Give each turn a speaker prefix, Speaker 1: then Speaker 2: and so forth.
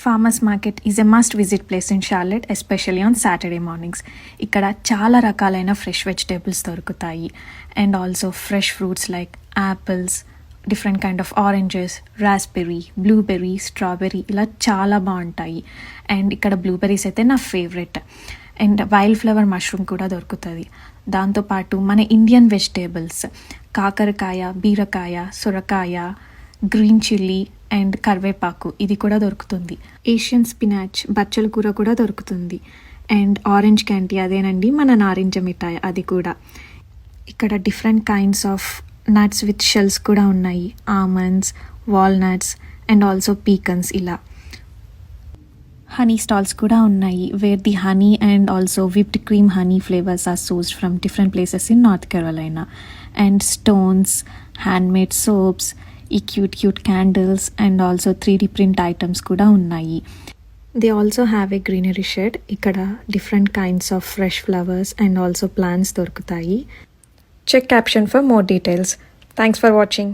Speaker 1: Farmers market is a must visit place in Charlotte, especially on Saturday mornings. ఇక్కడ చాలా రకాలైన fresh vegetables దొరుకుతాయి and also fresh fruits like apples, different kind of oranges, raspberry, blueberry, strawberry, ఇలా చాలా బాగుంటాయి. And ఇక్కడ blueberries అయితే నా favourite. And wild flower mushroom కూడా దొరుకుతుంది. దాంతోపాటు మన ఇండియన్ వెజిటేబుల్స్ కాకరకాయ, బీరకాయ, సొరకాయ, గ్రీన్ చిల్లీ అండ్ కరివేపాకు ఇది కూడా దొరుకుతుంది. ఏషియన్ స్పినాచ్, బచ్చల కూర కూడా దొరుకుతుంది. అండ్ ఆరెంజ్ క్యాంటీ, అదేనండి మన నారింజ మిఠాయి, అది కూడా. ఇక్కడ different kinds of nuts with shells కూడా ఉన్నాయి. Almonds, walnuts and also pecans. ఇలా హనీ స్టాల్స్ కూడా ఉన్నాయి where the honey and also whipped cream honey flavours are sourced from different places in North Carolina. And stones, handmade soaps, ఈ cute candles and also 3D print items కూడా ఉన్నాయి. They also have a greenery shed. ఇక్కడ different kinds of fresh flowers and also plants దొరుకుతాయి. Check caption for more details. Thanks for watching.